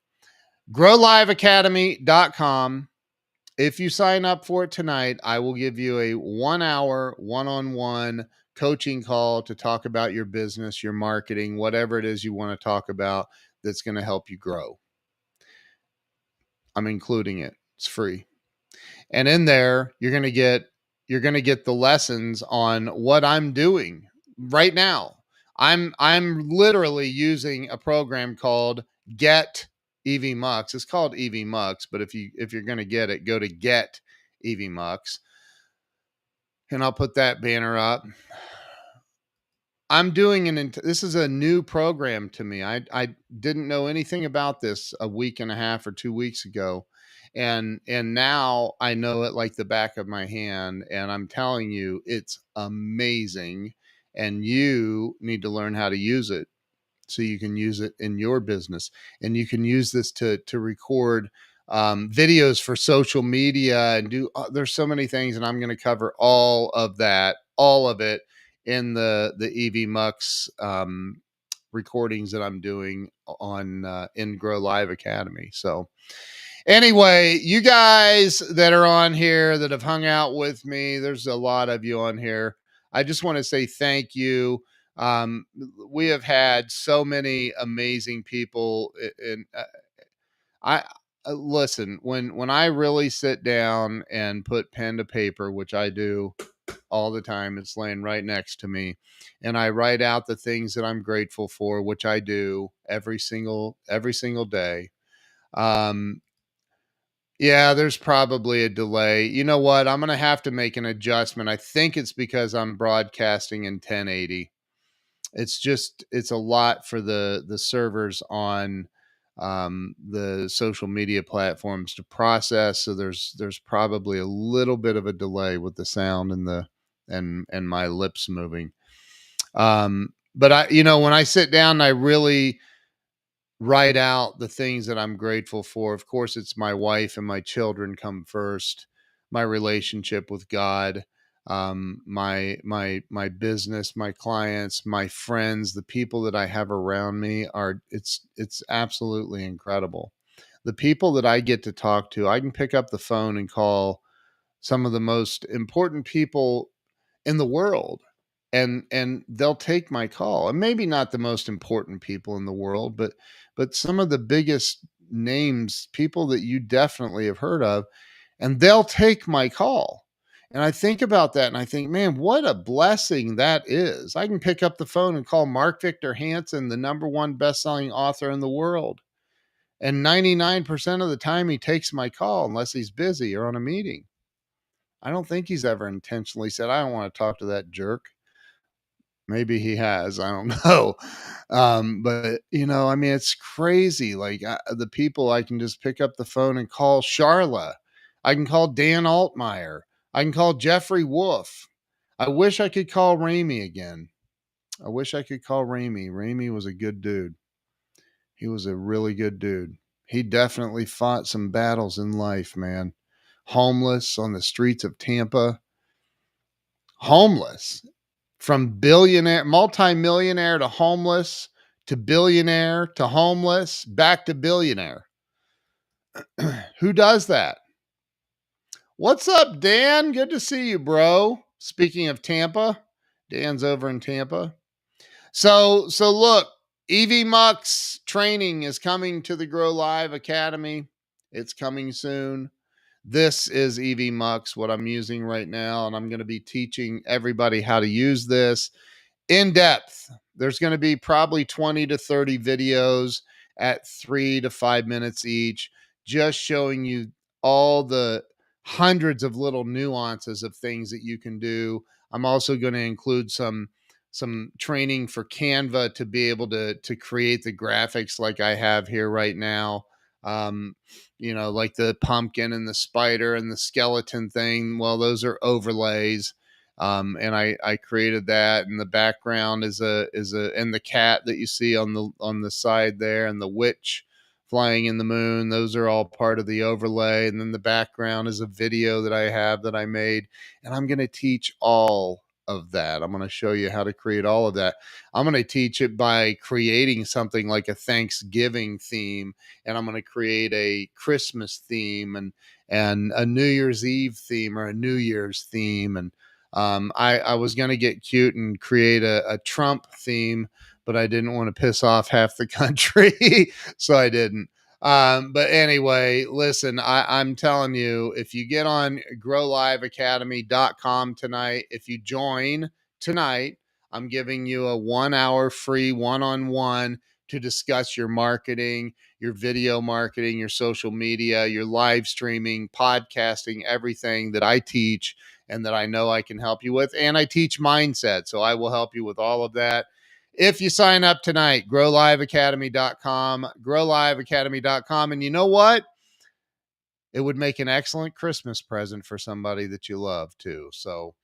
growliveacademy.com. If you sign up for it tonight, I will give you a 1-hour one-on-one coaching call to talk about your business, your marketing, whatever it is you want to talk about that's going to help you grow. I'm including it. It's free. And in there, you're going to get the lessons on what I'm doing right now. I'm literally using a program called Get EV Mux. It's called EV Mux, but if you're going to get it, go to Get EV Mux. And I'll put that banner up. I'm doing this is a new program to me. I didn't know anything about this a week and a half or 2 weeks ago. And now I know it like the back of my hand. And I'm telling you, it's amazing. And you need to learn how to use it so you can use it in your business. And you can use this to record videos for social media and do, there's so many things. And I'm going to cover all of it in the EV Mux recordings that I'm doing on in Grow Live Academy. So Anyway, you guys that are on here that have hung out with me, there's a lot of you on here. I just want to say thank you. Um, we have had so many amazing people, and I listen when I really sit down and put pen to paper, which I do all the time. It's laying right next to me, and I write out the things that I'm grateful for, which I do every single day. Um, yeah, there's probably a delay. You know what? I'm going to have to make an adjustment. I think it's because I'm broadcasting in 1080. It's a lot for the servers on the social media platforms to process. So there's probably a little bit of a delay with the sound and the and my lips moving. But when I sit down, and I really write out the things that I'm grateful for. Of course, it's my wife and my children come first, my relationship with God, my business, my clients, my friends, the people that I have around me are it's absolutely incredible. The people that I get to talk to, I can pick up the phone and call some of the most important people in the world, and they'll take my call, and maybe not the most important people in the world, but some of the biggest names, people that you definitely have heard of, and they'll take my call. And I think about that and I think, man, what a blessing that is. I can pick up the phone and call Mark Victor Hansen, the number one best-selling author in the world, and 99% of the time he takes my call unless he's busy or on a meeting. I don't think he's ever intentionally said, I don't want to talk to that jerk. Maybe he has. I don't know. But I mean, it's crazy. Like the people, I can just pick up the phone and call Charla. I can call Dan Altmeyer. I can call Jeffrey Wolf. I wish I could call Ramey again. I wish I could call Ramey. Ramey was a good dude. He was a really good dude. He definitely fought some battles in life, man. Homeless on the streets of Tampa. Homeless from billionaire, multimillionaire to homeless to billionaire to homeless, back to billionaire. Who does that? What's up, Dan? Good to see you, bro. Speaking of Tampa, Dan's over in Tampa. So look, EV Mux training is coming to the Grow Live Academy. It's coming soon. This is EV Mux, what I'm using right now, and I'm going to be teaching everybody how to use this in depth. There's going to be probably 20 to 30 videos at 3 to 5 minutes each, just showing you all the hundreds of little nuances of things that you can do. I'm also going to include some training for Canva to be able to create the graphics like I have here right now. Like the pumpkin and the spider and the skeleton thing. Well, those are overlays. And I created that, and the background is and the cat that you see on the side there, and the witch flying in the moon. Those are all part of the overlay, and then the background is a video that I have that I made, and I'm going to teach all of that. I'm going to show you how to create all of that. I'm going to teach it by creating something like a Thanksgiving theme, and I'm going to create a Christmas theme and a New Year's Eve theme or a New Year's theme. And I was going to get cute and create a Trump theme, but I didn't want to piss off half the country, so I didn't. But anyway, listen, I'm telling you, if you get on growliveacademy.com tonight, if you join tonight, I'm giving you a 1 hour free one-on-one to discuss your marketing, your video marketing, your social media, your live streaming, podcasting, everything that I teach and that I know I can help you with. And I teach mindset, so I will help you with all of that. If you sign up tonight, growliveacademy.com, growliveacademy.com. And you know what? It would make an excellent Christmas present for somebody that you love too. So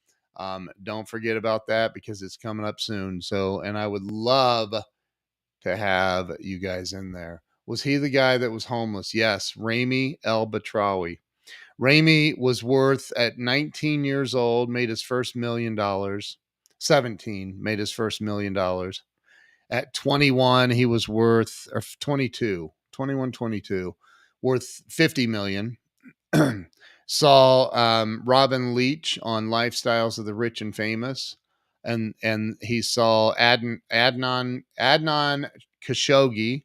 don't forget about that because it's coming up soon. So, and I would love to have you guys in there. Was he the guy that was homeless? Yes, Ramy El Batrawi. Ramy was worth at 19 years old, made his first $1 million. 17, made his first $1 million. At 21, he was worth, or 22, 21, 22, worth 50 million. Saw Robin Leach on Lifestyles of the Rich and Famous, and he saw Adnan Khashoggi,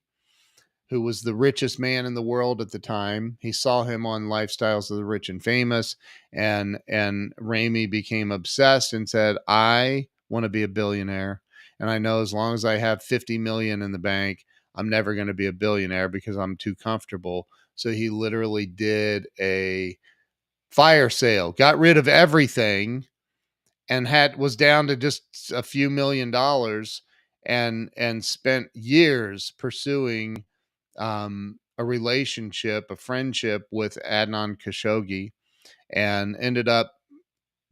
who was the richest man in the world at the time. He saw him on Lifestyles of the Rich and Famous, and Ramey became obsessed and said, "I want to be a billionaire, and I know as long as I have 50 million in the bank, I'm never going to be a billionaire because I'm too comfortable." So he literally did a fire sale, got rid of everything, and was down to just a few $1 million, and spent years pursuing a relationship, a friendship with Adnan Khashoggi, and ended up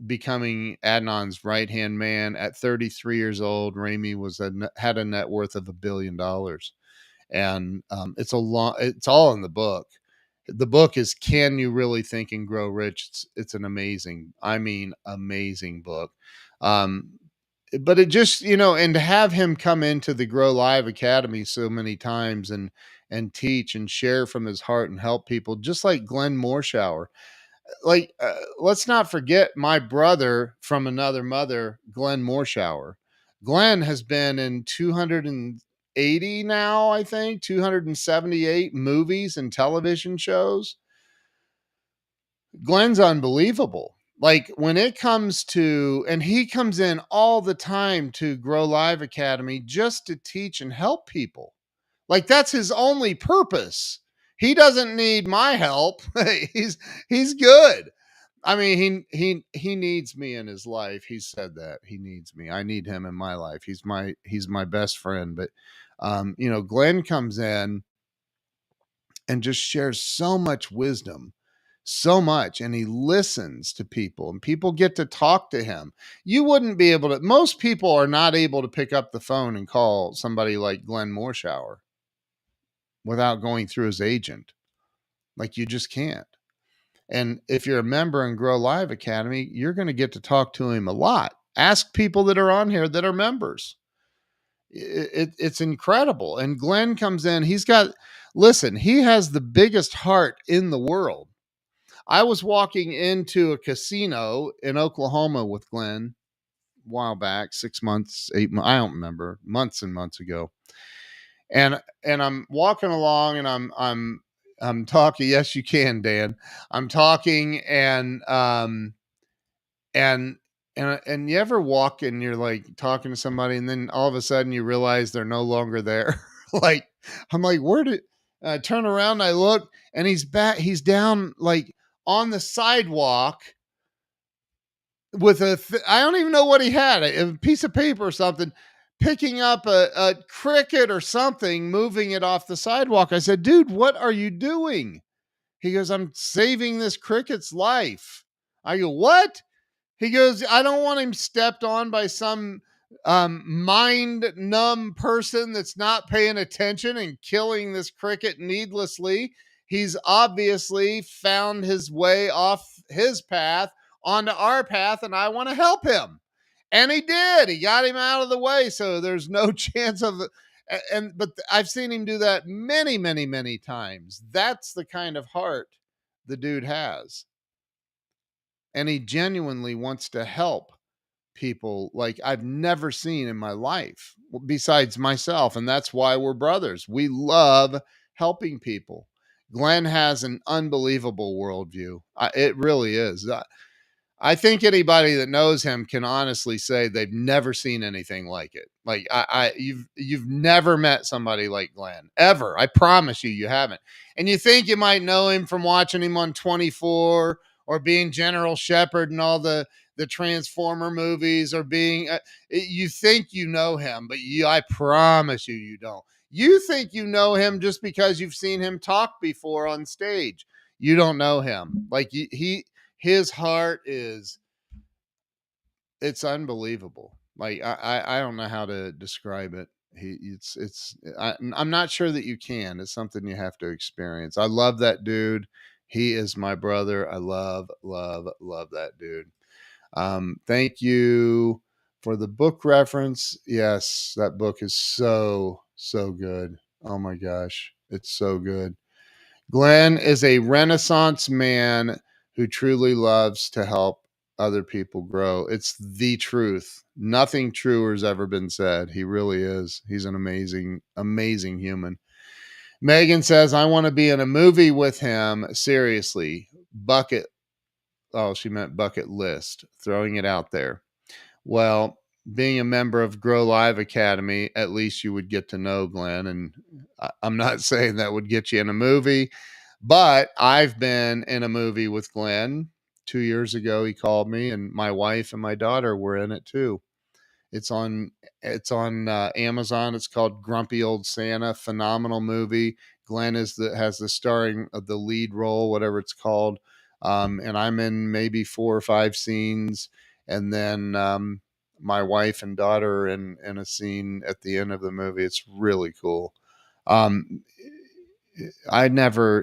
becoming Adnan's right hand man. At 33 years old, Ramey had a net worth of $1 billion, and it's all in the book. The book is Can You Really Think and Grow Rich? It's an amazing, I mean, amazing book. Um, but it just, and to have him come into the Grow Live Academy so many times and teach and share from his heart and help people, just like Glenn Morshower. Like, let's not forget my brother from another mother, Glenn Morshower. Glenn has been in 280 now, I think, 278 movies and television shows. Glenn's unbelievable. Like, when it comes to, and he comes in all the time to Grow Live Academy just to teach and help people. Like, that's his only purpose. He doesn't need my help. He's good. I mean, he needs me in his life. He said that he needs me. I need him in my life. He's my best friend. But Glenn comes in and just shares so much wisdom, so much, and he listens to people, and people get to talk to him. You wouldn't be able to. Most people are not able to pick up the phone and call somebody like Glenn Morshower without going through his agent. Like, you just can't. And if you're a member in Grow Live Academy, you're going to get to talk to him a lot. Ask people that are on here that are members. It's incredible. And Glenn comes in. Listen, he has the biggest heart in the world. I was walking into a casino in Oklahoma with Glenn a while back, 6 months, 8 months, I don't remember, months and months ago. And I'm walking along, and I'm talking. Yes, you can, Dan. I'm talking, and and you ever walk and you're like talking to somebody, and then all of a sudden you realize they're no longer there. Like, I'm like, where did I turn around? I look, and he's back. He's down like on the sidewalk with I don't even know what he had, a piece of paper or something, picking up a cricket or something, moving it off the sidewalk. I said, dude, what are you doing? He goes, I'm saving this cricket's life. I go, what? He goes, I don't want him stepped on by some mind numb person that's not paying attention and killing this cricket needlessly. He's obviously found his way off his path onto our path, and I want to help him. And he did. He got him out of the way, so there's no chance of. But I've seen him do that many, many, many times. That's the kind of heart the dude has, and he genuinely wants to help people like I've never seen in my life besides myself. And that's why we're brothers. We love helping people. Glenn has an unbelievable worldview. It really is. I think anybody that knows him can honestly say they've never seen anything like it. Like, you've never met somebody like Glenn ever. I promise you, you haven't. And you think you might know him from watching him on 24 or being General Shepard and all the Transformer movies, or being. You think you know him, but I promise you, you don't. You think you know him just because you've seen him talk before on stage. You don't know him. Like, his heart it's unbelievable. Like, I don't know how to describe it. I'm not sure that you can. It's something you have to experience. I love that dude. He is my brother. I love, love, love that dude. Thank you for the book reference. Yes, that book is so, so good. Oh my gosh. It's so good. Glenn is a Renaissance man who truly loves to help other people grow. It's the truth. Nothing truer has ever been said. He really is. He's an amazing, amazing human. Megan says, I want to be in a movie with him. Seriously. Bucket. Oh, she meant bucket list. Throwing it out there. Well, being a member of Grow Live Academy, at least you would get to know Glenn. And I'm not saying that would get you in a movie, but I've been in a movie with Glenn 2 years ago. He called me, and my wife and my daughter were in it too. It's on Amazon. It's called Grumpy Old Santa. Phenomenal movie. Glenn has the starring of the lead role, whatever it's called. And I'm in maybe 4 or 5 scenes, and then my wife and daughter are in a scene at the end of the movie. It's really cool. Um, I never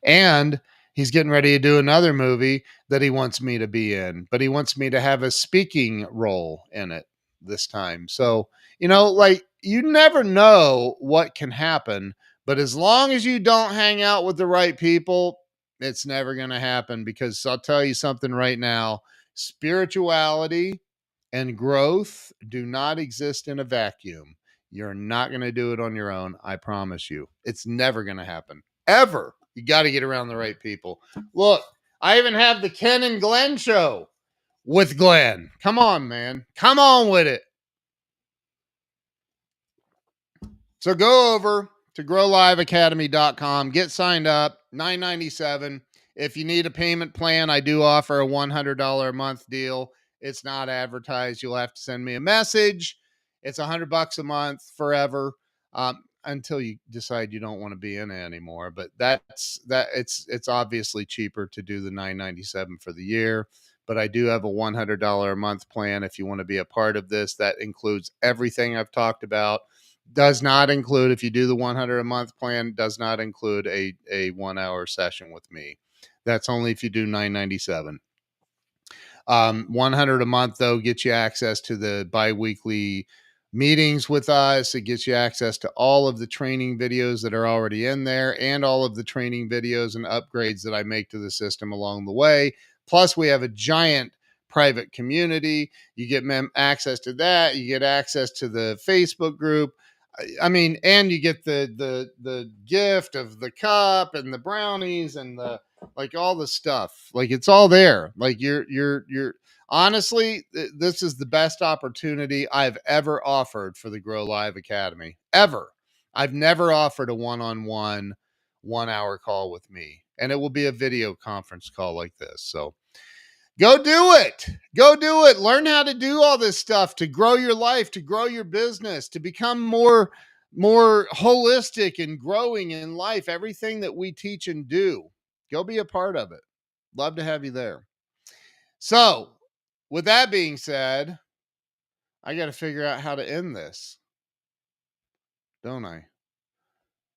and he's getting ready to do another movie that he wants me to be in, but he wants me to have a speaking role in it this time. So, like you never know what can happen, but as long as you don't hang out with the right people, it's never going to happen, because I'll tell you something right now, spirituality and growth do not exist in a vacuum. You're not going to do it on your own. I promise you. It's never going to happen. Ever. You got to get around the right people. Look, I even have the Ken and Glenn show with Glenn. Come on, man. Come on with it. So go over to growliveacademy.com, get signed up, $9.97. If you need a payment plan, I do offer a $100 a month deal. It's not advertised. You'll have to send me a message. It's $100 a month forever, until you decide you don't want to be in it anymore. But it's obviously cheaper to do the $9.97 for the year. But I do have a $100 a month plan if you want to be a part of this. That includes everything I've talked about. Does not include, if you do the 100 a month plan, does not include a 1 hour session with me. That's only if you do 997. 100 a month though gets you access to the biweekly meetings with us. It gets you access to all of the training videos that are already in there, and all of the training videos and upgrades that I make to the system along the way. Plus, we have a giant private community. You get access to that. You get access to the Facebook group. I mean, and you get the gift of the cup and the brownies and the, like, all the stuff. Like, it's all there. Like, you're honestly, this is the best opportunity I've ever offered for the Grow Live Academy ever. I've never offered a one-on-one 1 hour call with me, and it will be a video conference call like this. So go do it. Go do it. Learn how to do all this stuff to grow your life, to grow your business, to become more holistic and growing in life. Everything that we teach and do. Go be a part of it. Love to have you there. So, with that being said, I got to figure out how to end this, don't I?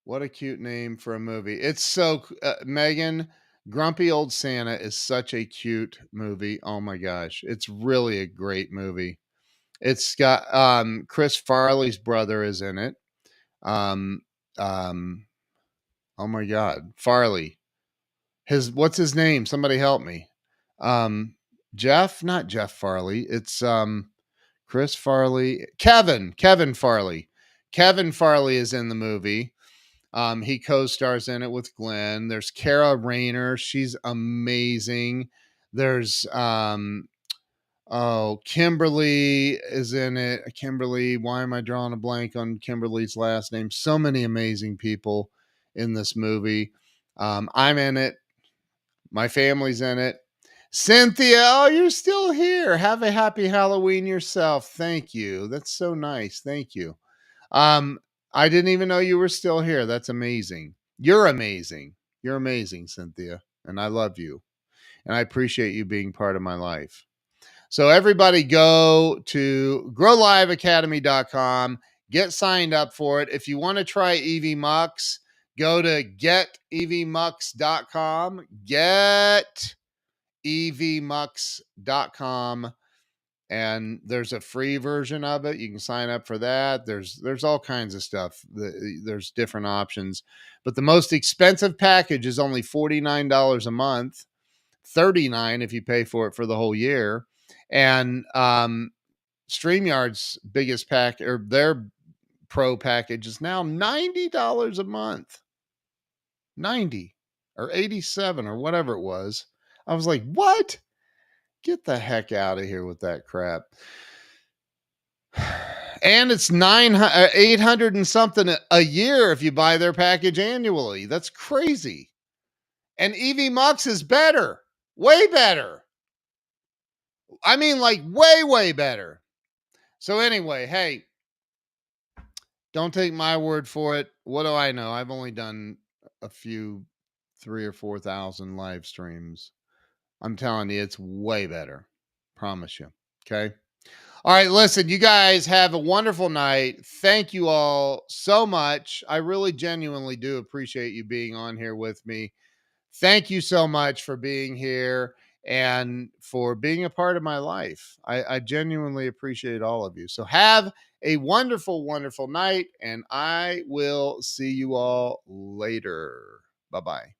What a cute name for a movie. It's so, Megan, Grumpy Old Santa is such a cute movie. Oh my gosh. It's really a great movie. It's got Chris Farley's brother is in it. Um, um, oh my God. Farley. What's his name? Somebody help me. Jeff, not Jeff Farley. It's Chris Farley, Kevin Farley. Kevin Farley is in the movie. He co-stars in it with Glenn. There's Kara Rayner. She's amazing. There's Kimberly is in it. Kimberly, why am I drawing a blank on Kimberly's last name? So many amazing people in this movie. I'm in it. My family's in it. Cynthia, oh, you're still here. Have a happy Halloween yourself. Thank you. That's so nice. Thank you. Um, I didn't even know you were still here. That's amazing. You're amazing. You're amazing, Cynthia. And I love you. And I appreciate you being part of my life. So everybody go to growliveacademy.com, get signed up for it. If you want to try EV Mux, go to getevmux.com, getevmux.com, and there's a free version of it. You can sign up for that. There's all kinds of stuff. There's different options, but the most expensive package is only $49 a month, 39 if you pay for it for the whole year. And StreamYard's biggest pack, or their pro package, is now $90 a month. 90 or 87 or whatever it was. I was like, what? Get the heck out of here with that crap. And it's 800 and something a year if you buy their package annually. That's crazy. And EV Mux is better, way better. I mean, like way, way better. So anyway, hey, don't take my word for it. What do I know? I've only done a few 3 or 4,000 live streams. I'm telling you, it's way better. Promise you. Okay. All right. Listen, you guys have a wonderful night. Thank you all so much. I really genuinely do appreciate you being on here with me. Thank you so much for being here and for being a part of my life. I genuinely appreciate all of you. So have a wonderful, wonderful night, and I will see you all later. Bye-bye.